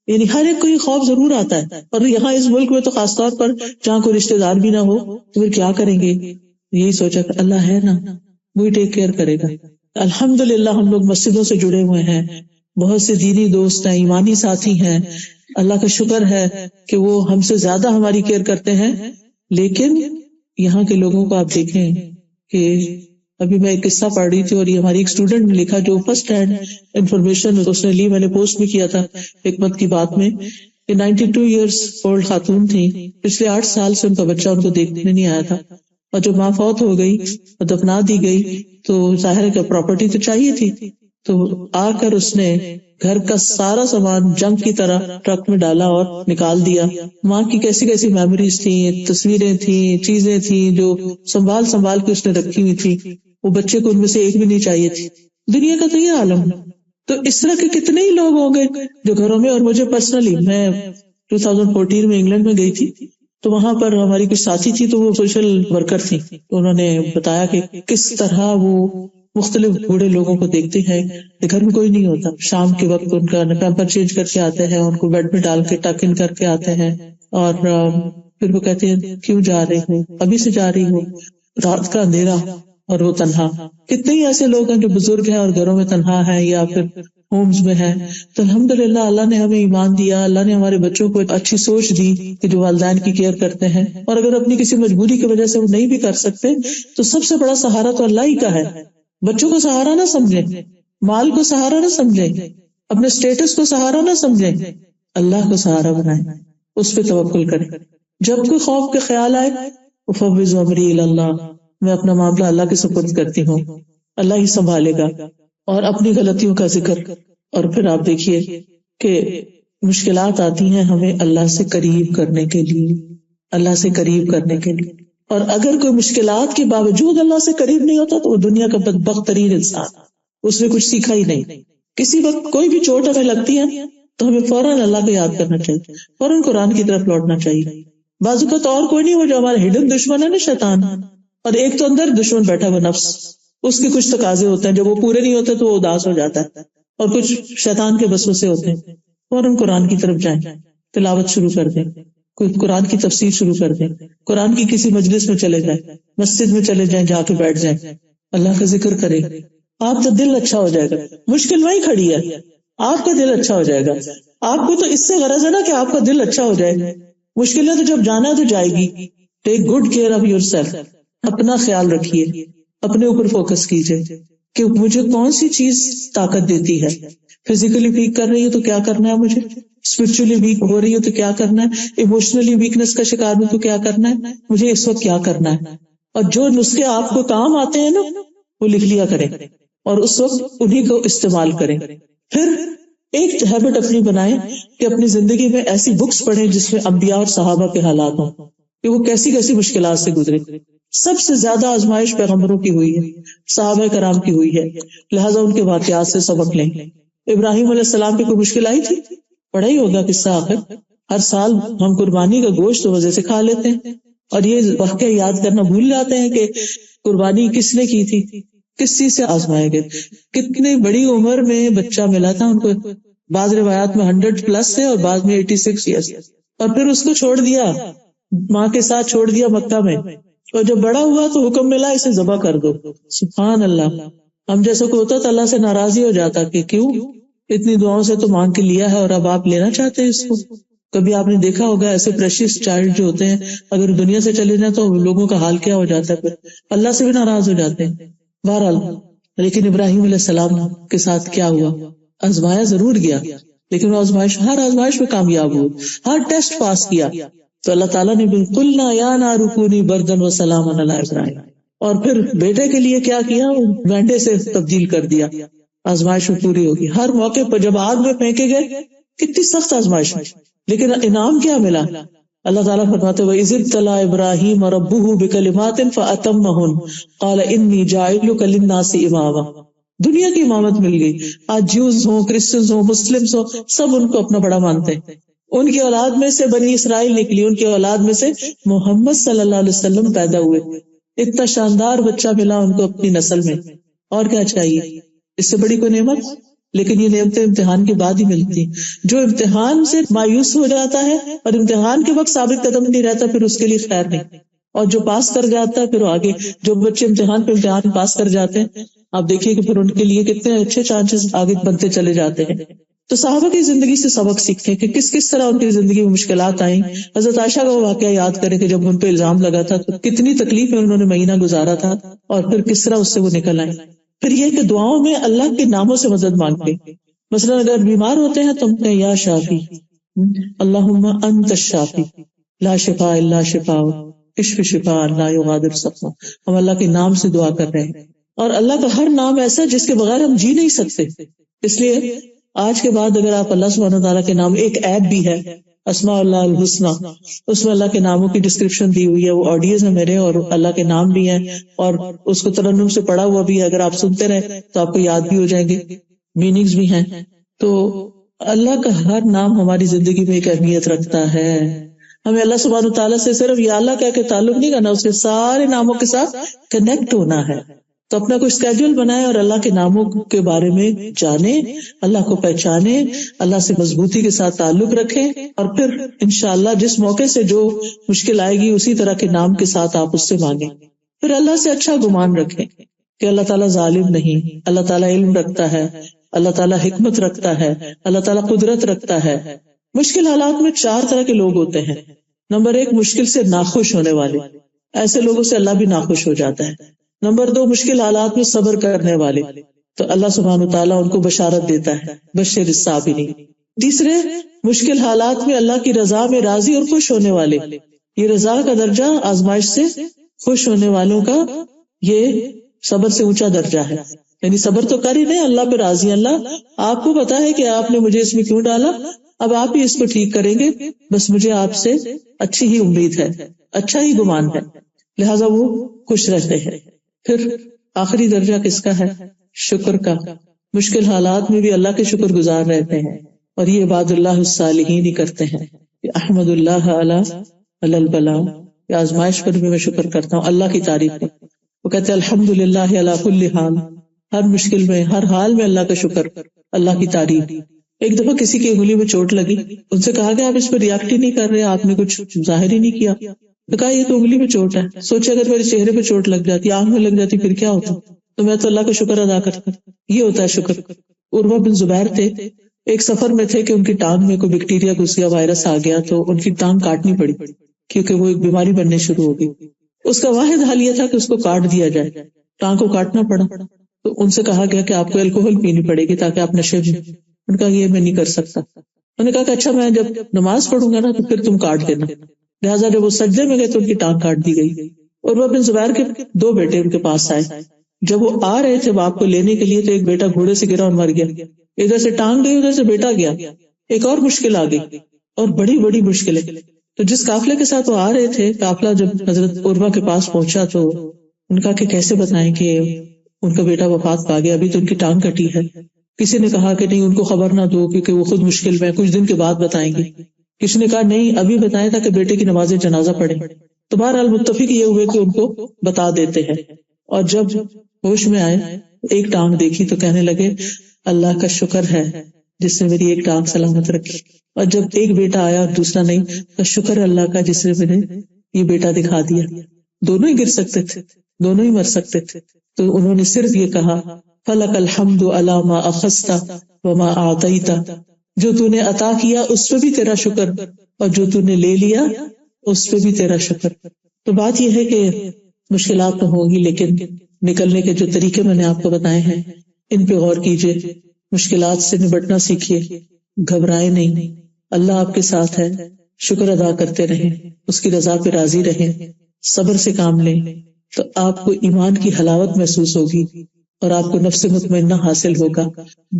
یعنی ہر ایک کو یہ خوف ضرور آتا ہے، اور یہاں اس ملک میں تو خاص طور پر جہاں کوئی رشتہ دار بھی نہ ہو تو پھر کیا کریں گے. یہی سوچا کہ اللہ ہے نا، وہی ٹیک کیئر کرے گا. الحمدللہ ہم لوگ مسجدوں سے جڑے ہوئے ہیں، بہت سے دینی دوست ہیں، ایمانی ساتھی ہیں، اللہ کا شکر ہے کہ وہ ہم سے زیادہ ہماری کیئر کرتے ہیں. لیکن یہاں کے لوگوں کو آپ دیکھیں کہ ابھی میں ایک قصہ پڑھ رہی تھی، اور یہ ہماری ایک اسٹوڈنٹ نے لکھا جو فرسٹ ہینڈ انفارمیشن اس نے لی، میں نے پوسٹ بھی کیا تھا حکمت کی بات میں، کہ 92 ایئرس اولڈ خاتون تھی، پچھلے 8 سال سے ان کا بچہ ان کو دیکھنے نہیں آیا تھا، اور جب ماں فوت ہو گئی اور دفنا دی گئی تو ظاہر ہے کہ پراپرٹی تو چاہیے تھی. تو آ کر اس نے گھر کا سارا سامان جنگ کی طرح ٹرک میں ڈالا اور نکال دیا. ماں کی کیسی کیسی میموریز تھیں، تصویریں تھیں، چیزیں تھیں جو سنبھال کے اس نے رکھی ہوئی تھی، وہ بچے کو ان میں سے ایک بھی نہیں چاہیے تھی. دنیا کا تو یہ عالم. تو اس طرح کے کتنے ہی لوگ ہوں گے جو گھروں میں. اور مجھے پرسنلی، میں 2014 میں انگلینڈ میں گئی تھی، تو وہاں پر ہماری کچھ ساتھی تھی، تو وہ سوشل ورکر تھی، تو انہوں نے بتایا کہ کس طرح وہ مختلف بوڑھے لوگوں کو دیکھتے ہیں کہ گھر میں کوئی نہیں ہوتا، شام کے وقت ان کا پیمپر چینج کر کے آتے ہیں، ان کو بیڈ میں ڈال کے ٹک ان کر کے آتے ہیں، اور پھر وہ کہتے ہیں کیوں جا رہی ہوں، ابھی سے جا رہی ہوں، رات کا اندھیرا اور وہ تنہا. کتنے ہی ایسے لوگ ہیں جو بزرگ ہیں اور گھروں میں تنہا ہیں یا پھر ہومز میں ہیں. تو الحمدللہ اللہ نے ہمیں ایمان دیا، اللہ نے ہمارے بچوں کو اچھی سوچ دی کہ جو والدین کی کیئر کرتے ہیں، اور اگر اپنی کسی مجبوری کی وجہ سے وہ نہیں بھی کر سکتے تو سب سے بڑا سہارا تو اللہ ہی کا ہے. بچوں کو سہارا نہ سمجھیں، مال کو سہارا نہ سمجھیں، اپنے سٹیٹس کو سہارا نہ سمجھیں، اللہ کو سہارا بنائیں، اس پہ توکل کریں. جب کوئی خوف کے خیال آئے، افوض امری الی اللہ، میں اپنا معاملہ اللہ کے سپرد کرتی ہوں، اللہ ہی سنبھالے گا. اور اپنی غلطیوں کا ذکر. اور پھر آپ دیکھیے کہ مشکلات آتی ہیں ہمیں اللہ سے قریب کرنے کے لیے، اللہ سے قریب کرنے کے لیے. اور اگر کوئی مشکلات کے باوجود اللہ سے قریب نہیں ہوتا تو وہ دنیا کا بدبخت ترین انسان، اس نے کچھ سیکھا ہی نہیں. کسی وقت کوئی بھی چوٹ ہمیں لگتی ہے تو ہمیں فوراً اللہ کو یاد کرنا چاہیے، فوراً قرآن کی طرف لوٹنا چاہیے. بازو کا تو اور کوئی نہیں، وہ جو ہمارا ہڈن دشمن ہے نا، شیطان. اور ایک تو اندر دشمن بیٹھا ہوا نفس، اس کے کچھ تقاضے ہوتے ہیں، جب وہ پورے نہیں ہوتے تو وہ اداس ہو جاتا ہے، اور کچھ شیطان کے وسوسے ہوتے ہیں. فوراً قرآن کی طرف جائیں، تلاوت شروع کر دیں، کوئی قرآن کی تفسیر شروع کر دیں، قرآن کی کسی مجلس میں چلے جائیں، مسجد میں چلے جائیں، جا کے بیٹھ جائیں، اللہ کا ذکر کریں. آپ کا دل اچھا ہو جائے گا. مشکل وہی کھڑی ہے، آپ کا دل اچھا ہو جائے گا. آپ کو تو اس سے غرض ہے نا کہ آپ کا دل اچھا ہو جائے. مشکلیں تو جب جانا تو جائے گی. Take good care of your self, اپنا خیال رکھیے، اپنے اوپر فوکس کیجئے کہ مجھے کون سی چیز طاقت دیتی ہے. فزیکلی ویک کر رہی ہو تو کیا کرنا ہے مجھے، اسپرچولی ویک ہو رہی ہو تو کیا کرنا ہے، ایموشنلی ویکنس کا شکار ہوں تو کیا کرنا ہے، مجھے اس وقت کیا کرنا ہے. اور جو نسخے آپ کو کام آتے ہیں نا وہ لکھ لیا کریں. اور اس وقت انہی کو استعمال کریں. پھر ایک ہیبٹ اپنی بنائیں کہ اپنی زندگی میں ایسی بکس پڑھیں جس میں انبیاء اور صحابہ کے حالات ہوں کہ وہ کیسی کیسی مشکلات سے گزرے. سب سے زیادہ آزمائش پیغمبروں کی ہوئی ہے، صحابہ کرام کی ہوئی ہے، لہٰذا ان کے واقعات سے سبق لیں. ابراہیم علیہ السلام کی کوئی مشکل آئی تھی؟ پڑھا ہی ہوگا قصہ. آخر ہر سال ہم قربانی کا گوشت تو مزے سے کھا لیتے ہیں اور یہ واقعہ یاد کرنا بھول جاتے ہیں کہ قربانی کس نے کی تھی، کس چیز سے آزمائے گئے. کتنی بڑی عمر میں بچہ ملا تھا ان کو، بعض روایات میں 100+ ہے اور بعض میں 86 ایئرس، اور پھر اس کو چھوڑ دیا، ماں کے ساتھ چھوڑ دیا مکہ میں، اور جب بڑا ہوا تو حکم ملا اسے ذبح کر دو. سبحان اللہ. ہم جیسا کو ہوتا تو اللہ سے ناراضی ہو جاتا کہ کیوں اتنی دعاؤں سے تو مانگ کے لیا ہے اور اب آپ لینا چاہتے ہیں اس کو. کبھی آپ نے دیکھا ہوگا ایسے پریشیس چائلڈ جو ہوتے ہیں اگر دنیا سے چلے جائیں تو لوگوں کا حال کیا ہو جاتا ہے، پھر اللہ سے بھی ناراض ہو جاتے ہیں. بہرحال لیکن ابراہیم علیہ السلام کے ساتھ کیا ہوا؟ آزمایا ضرور گیا، لیکن وہ ہر آزمائش میں کامیاب ہوئے، ہر ٹیسٹ پاس کیا. تو اللہ تعالیٰ نے بالکل نہ یا نہ رکونی بردن و سلام علی ابراہیم، اور پھر بیٹے کے لیے کیا کیا؟ گانڈے سے تبدیل کر دیا. آزمائش میں پوری ہوگی. ہر موقع پر جب آگ میں پھینکے گئے، کتنی سخت آزمائش ہے، لیکن انعام کیا ملا؟ اللہ تعالیٰ فرماتے ہوئے اذ ابتلی ابراہیم ربہ بکلمات فاتمہن قال انی جاعلک للناس اماما. دنیا کی امامت مل گئی. آج جیوز ہوں، کرسچنز ہوں، مسلمز ہوں، سب ان کو اپنا بڑا مانتے ہیں. ان کی اولاد میں سے بنی اسرائیل نکلی، ان کی اولاد میں سے محمد صلی اللہ علیہ وسلم پیدا ہوئے. اتنا شاندار بچہ ملا ان کو اپنی نسل میں، اور کیا چاہیے؟ اس سے بڑی کوئی نعمت؟ لیکن یہ نعمتیں امتحان کے بعد ہی ملتی. جو امتحان سے مایوس ہو جاتا ہے اور امتحان کے وقت ثابت قدم نہیں رہتا، پھر اس کے لیے خیر نہیں. اور جو پاس کر جاتا ہے پھر آگے، جو بچے امتحان پہ امتحان پاس کر جاتے ہیں آپ دیکھیے کہ پھر ان کے لیے کتنے اچھے چانسز آگے بنتے چلے جاتے ہیں. تو صحابہ کی زندگی سے سبق سیکھیں کہ کس طرح ان کی زندگی میں مشکلات آئیں. حضرت عائشہ کا واقعہ یاد کریں کہ جب ان پہ الزام لگا تھا تو کتنی تکلیف میں انہوں نے مہینہ گزارا تھا، اور پھر کس طرح اس سے وہ نکل آئے. پھر یہ کہ دعاؤں میں اللہ کے ناموں سے مدد مانگیں. مثلا اگر بیمار ہوتے ہیں تو کہیں یا شافی، اللہم انت الشافی لا شفاء الا شفاؤک اشف شفاء لا یغادر سقما. ہم اللہ کے نام سے دعا کر رہے ہیں، اور اللہ کا ہر نام ایسا ہے جس کے بغیر ہم جی نہیں سکتے. اس لیے آج کے بعد اگر آپ اللہ سبحانہ تعالیٰ کے نام، ایک ایپ بھی ہے اسماء اللہ الحسنی، اس میں اللہ کے ناموں کی ڈسکرپشن دی ہوئی ہے، وہ آڈیوز ہیں میرے اور اللہ کے نام بھی ہیں، اور اس کو ترنم سے پڑھا ہوا بھی ہے. اگر آپ سنتے رہے تو آپ کو یاد بھی ہو جائیں گے، میننگز بھی ہیں. تو اللہ کا ہر نام ہماری زندگی میں ایک اہمیت رکھتا ہے. ہمیں اللہ سبحانہ تعالیٰ سے صرف یا اللہ کہہ کے تعلق نہیں کرنا، اس کے سارے ناموں کے ساتھ کنیکٹ ہونا ہے. تو اپنا کوئی اسکیڈول بنائیں اور اللہ کے ناموں کے بارے میں جانیں، اللہ کو پہچانیں، اللہ سے مضبوطی کے ساتھ تعلق رکھیں، اور پھر انشاءاللہ جس موقع سے جو مشکل آئے گی اسی طرح کے نام کے ساتھ آپ اس سے مانگیں. پھر اللہ سے اچھا گمان رکھیں کہ اللہ تعالیٰ ظالم نہیں، اللہ تعالیٰ علم رکھتا ہے، اللہ تعالیٰ حکمت رکھتا ہے، اللہ تعالیٰ قدرت رکھتا ہے. مشکل حالات میں 4 طرح کے لوگ ہوتے ہیں. نمبر 1، مشکل سے ناخوش ہونے والے، ایسے لوگوں سے اللہ بھی ناخوش ہو جاتا ہے. نمبر 2، مشکل حالات میں صبر کرنے والے، تو اللہ سبحانہ تعالیٰ ان کو بشارت دیتا ہے، بشر الصابرین. تیسرے، مشکل حالات میں اللہ کی رضا میں راضی اور خوش ہونے والے. یہ رضا کا درجہ آزمائش سے خوش ہونے والوں کا یہ صبر سے اونچا درجہ ہے. یعنی صبر تو کر ہی نہیں، اللہ پہ راضی. اللہ آپ کو پتا ہے کہ آپ نے مجھے اس میں کیوں ڈالا، اب آپ ہی اس کو ٹھیک کریں گے، بس مجھے آپ سے اچھی ہی امید ہے، اچھا ہی گمان ہے، لہٰذا وہ خوش رہتے ہیں. پھر آخری درجہ کس کا ہے؟ شکر کا. مشکل حالات میں بھی اللہ کے شکر گزار رہتے ہیں، اور یہ عباد اللہ الصالحین ہی کرتے ہیں. احمد اللہ علی البلاء، یہ آزمائش پر بھی میں شکر کرتا ہوں، اللہ کی تعریف ہے. وہ کہتے ہیں الحمدللہ علی کل حال، ہر مشکل میں، ہر حال میں اللہ کا شکر، اللہ کی تعریف. ایک دفعہ کسی کی انگلی میں چوٹ لگی، ان سے کہا کہ آپ اس پر ریاکٹ ہی نہیں کر رہے، آپ نے کچھ ظاہر ہی نہیں کیا. تو کہا یہ تو انگلی میں چوٹ ہے، سوچے اگر میرے چہرے پہ چوٹ لگ جاتی، آنکھ میں لگ جاتی، پھر کیا ہوتا؟ تو میں تو اللہ کا شکر ادا کرتا. یہ ہوتا ہے شکر. عروہ بن زبیر تھے، ایک سفر میں تھے کہ ان کی ٹانگ میں کوئی بیکٹیریا گھس گیا، وائرس آ گیا، تو ان کی ٹانگ کاٹنی پڑی کیونکہ وہ ایک بیماری بننے شروع ہو گئی. اس کا واحد حل یہ تھا کہ اس کو کاٹ دیا جائے، ٹانگ کو کاٹنا پڑا. تو ان سے کہا گیا کہ آپ کو الکوہل پینی پڑے گی تاکہ آپ نشے میں. ان کا یہ میں نہیں کر سکتا. انہوں نے کہا کہ اچھا میں جب نماز پڑھوں گا نا تو پھر تم کاٹ دینا. لہٰذا جب وہ سجدے میں گئے تو ان کی ٹانگ کاٹ دی گئی. اور وہ بن زبیر کے 2 بیٹے ان کے پاس آئے. جب وہ آ رہے تھے باپ کو لینے کے لیے تو ایک بیٹا گھوڑے سے گرا اور مر گیا، ادھر سے ٹانگ گئی ادھر سے بیٹا گیا، ایک اور مشکل آ گئی اور بڑی بڑی مشکلیں۔ تو جس قافلے کے ساتھ وہ آ رہے تھے، قافلہ جب حضرت عروہ کے پاس پہنچا تو ان کا کہ کیسے بتائیں کہ ان کا بیٹا وفات پا گیا، ابھی تو ان کی ٹانگ کٹی ہے۔ کسی نے کہا کہ نہیں ان کو خبر نہ دو کیونکہ وہ خود مشکل میں کچھ دن کے بعد بتائیں گے، کسی نے کہا نہیں ابھی بتائیں تاکہ بیٹے کی نماز جنازہ پڑھے۔ تو بہرحال متفق یہ ہوئے کہ ان کو بتا دیتے ہیں، اور جب ہوش میں آئے ایک ٹانگ دیکھی تو کہنے لگے اللہ کا شکر ہے جس نے میری ایک ٹانگ سلامت رکھی، اور جب ایک بیٹا آیا اور دوسرا نہیں تو شکر اللہ کا جس نے مجھے یہ بیٹا دکھا دیا۔ دونوں ہی گر سکتے تھے، دونوں ہی مر سکتے تھے، تو انہوں نے صرف یہ کہا فلک الحمد علی ما اخذت وما اعطیت، جو تو نے عطا کیا اس پہ بھی تیرا شکر، اور جو تو نے لے لیا اس پہ بھی تیرا شکر۔ تو بات یہ ہے کہ مشکلات تو ہوگی، لیکن نکلنے کے جو طریقے میں نے آپ کو بتائے ہیں ان پہ غور کیجئے، مشکلات سے نبٹنا سیکھیے، گھبرائے نہیں، اللہ آپ کے ساتھ ہے، شکر ادا کرتے رہیں، اس کی رضا پہ راضی رہیں، صبر سے کام لیں، تو آپ کو ایمان کی حلاوت محسوس ہوگی اور آپ کو نفس مطمئنہ حاصل ہوگا،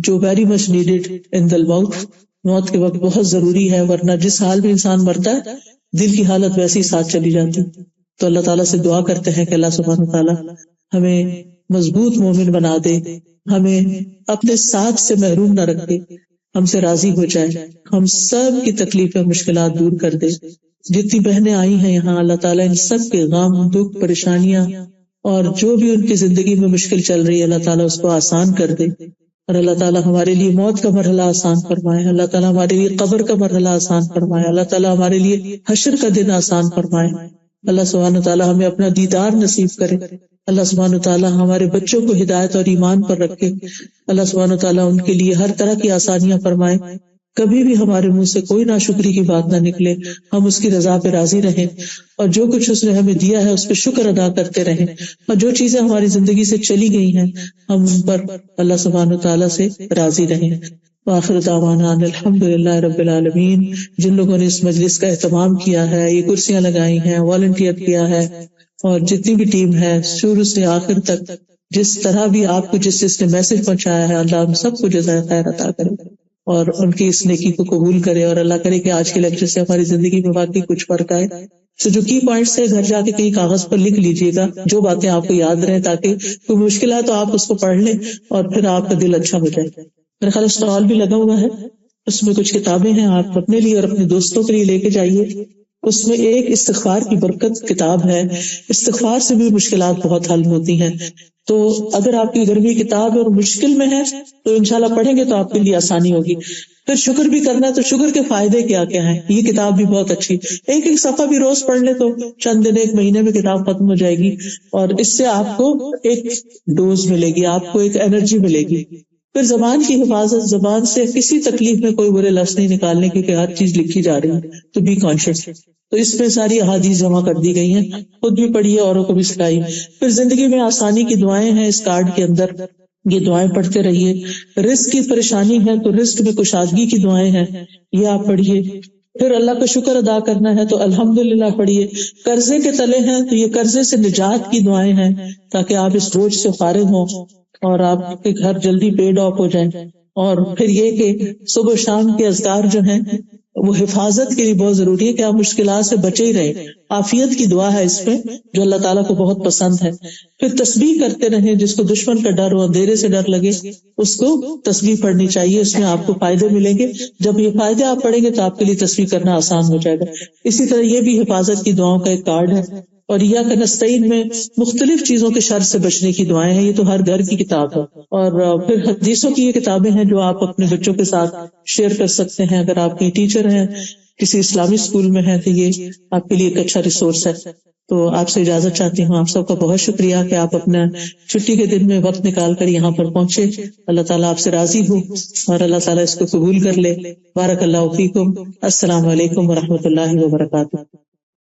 جو ویری مچ نیڈڈ ان دی موت، موت کے وقت بہت ضروری ہے، ورنہ جس حال میں انسان مرتا ہے دل کی حالت ویسی ساتھ چلی جاتی۔ تو اللہ تعالیٰ سے دعا کرتے ہیں کہ اللہ سبحانہ تعالیٰ ہمیں مضبوط مومن بنا دے، ہمیں اپنے ساتھ سے محروم نہ رکھے، ہم سے راضی ہو جائے، ہم سب کی تکلیفیں مشکلات دور کر دے۔ جتنی بہنیں آئی ہیں یہاں اللہ تعالیٰ ان سب کے غم دکھ پریشانیاں اور جو بھی ان کی زندگی میں مشکل چل رہی ہے اللہ تعالیٰ اس کو آسان کر دے، اور اللہ تعالیٰ ہمارے لیے موت کا مرحلہ آسان فرمائے، اللہ تعالیٰ ہمارے لیے قبر کا مرحلہ آسان فرمائے، اللہ تعالیٰ ہمارے لیے حشر کا دن آسان فرمائے، اللہ سبحانہ تعالیٰ ہمیں اپنا دیدار نصیب کرے، اللہ سبحانہ تعالیٰ ہمارے بچوں کو ہدایت اور ایمان پر رکھے، اللہ سبحانہ تعالیٰ ان کے لیے ہر طرح کی آسانیاں فرمائے، کبھی بھی ہمارے منہ سے کوئی ناشکری کی بات نہ نکلے، ہم اس کی رضا پہ راضی رہیں، اور جو کچھ اس نے ہمیں دیا ہے اس پہ شکر ادا کرتے رہیں، اور جو چیزیں ہماری زندگی سے چلی گئی ہیں ہم ان پر اللہ سبحانہ تعالیٰ سے راضی رہیں۔ وآخر دعوانا ان الحمدللہ رب العالمین۔ جن لوگوں نے اس مجلس کا اہتمام کیا ہے، یہ کرسیاں لگائی ہیں، والنٹیئر کیا ہے، اور جتنی بھی ٹیم ہے شروع سے آخر تک، جس طرح بھی آپ کو جس نے میسج پہنچایا ہے، اللہ ہم سب کو جزائے خیر عطا کرے اور ان کی اس نیکی کو قبول کرے، اور اللہ کرے کہ آج کے لیکچر سے ہماری زندگی میں واقعی کچھ فرق آئے۔ تو جو کی پوائنٹس ہے گھر جا کے کہیں کاغذ پر لکھ لیجئے گا، جو باتیں آپ کو یاد رہیں، تاکہ کوئی مشکل ہے تو آپ اس کو پڑھ لیں اور پھر آپ کا دل اچھا ہو جائے۔ میرا خیال اسٹال بھی لگا ہوا ہے، اس میں کچھ کتابیں ہیں، آپ اپنے لیے اور اپنے دوستوں کے لیے لے کے جائیے۔ اس میں ایک استغفار کی برکت کتاب ہے، استغفار سے بھی مشکلات بہت حل ہوتی ہیں، تو اگر آپ کی گھر میں کتاب ہے اور مشکل میں ہے تو انشاءاللہ پڑھیں گے تو آپ کے لیے آسانی ہوگی۔ پھر شکر بھی کرنا ہے تو شکر کے فائدے کیا کیا ہیں، یہ کتاب بھی بہت اچھی، ایک ایک صفحہ بھی روز پڑھ لے تو چند دن ایک مہینے میں کتاب ختم ہو جائے گی، اور اس سے آپ کو ایک ڈوز ملے گی، آپ کو ایک انرجی ملے گی۔ پھر زبان کی حفاظت، زبان سے کسی تکلیف میں کوئی برے لفظ نہیں نکالنے کی، کہ ہر چیز لکھی جا رہی ہے تو بی کانشیس۔ تو اس میں ساری احادیث جمع کر دی گئی ہیں، خود بھی پڑھیے اوروں کو بھی سکھائیے۔ پھر زندگی میں آسانی کی دعائیں ہیں اس کارڈ کے اندر، یہ دعائیں پڑھتے رہیے۔ رزق کی پریشانی ہے تو رزق میں کشادگی کی دعائیں ہیں، یہ آپ پڑھیے۔ پھر اللہ کا شکر ادا کرنا ہے تو الحمدللہ پڑھیے۔ قرضے کے تلے ہیں تو یہ قرضے سے نجات کی دعائیں ہیں، تاکہ آپ اس بوجھ سے فارغ ہوں اور آپ کے گھر جلدی پیڈ آف ہو جائیں۔ اور پھر یہ کہ صبح و شام کے اذکار جو ہیں وہ حفاظت کے لیے بہت ضروری ہے کہ آپ مشکلات سے بچے ہی رہیں۔ عافیت کی دعا ہے اس میں جو اللہ تعالیٰ کو بہت پسند ہے۔ پھر تسبیح کرتے رہیں، جس کو دشمن کا ڈر ہو، اندھیرے سے ڈر لگے، اس کو تسبیح پڑھنی چاہیے، اس میں آپ کو فائدے ملیں گے۔ جب یہ فائدے آپ پڑھیں گے تو آپ کے لیے تسبیح کرنا آسان ہو جائے گا۔ اسی طرح یہ بھی حفاظت کی دعاؤں کا ایک کارڈ ہے۔ اور ایاک نستعین میں مختلف چیزوں کے شر سے بچنے کی دعائیں ہیں، یہ تو ہر گھر کی کتاب ہے۔ اور پھر حدیثوں کی یہ کتابیں ہیں جو آپ اپنے بچوں کے ساتھ شیئر کر سکتے ہیں، اگر آپ کے ٹیچر ہیں، کسی اسلامی اسکول میں ہیں تو یہ آپ کے لیے ایک اچھا ریسورس ہے۔ تو آپ سے اجازت چاہتی ہوں، آپ سب کا بہت شکریہ کہ آپ اپنا چھٹی کے دن میں وقت نکال کر یہاں پر پہنچے۔ اللہ تعالیٰ آپ سے راضی ہو اور اللہ تعالیٰ اس کو قبول کر لے۔ بارک اللہ فیکم۔ السلام علیکم ورحمۃ اللہ وبرکاتہ۔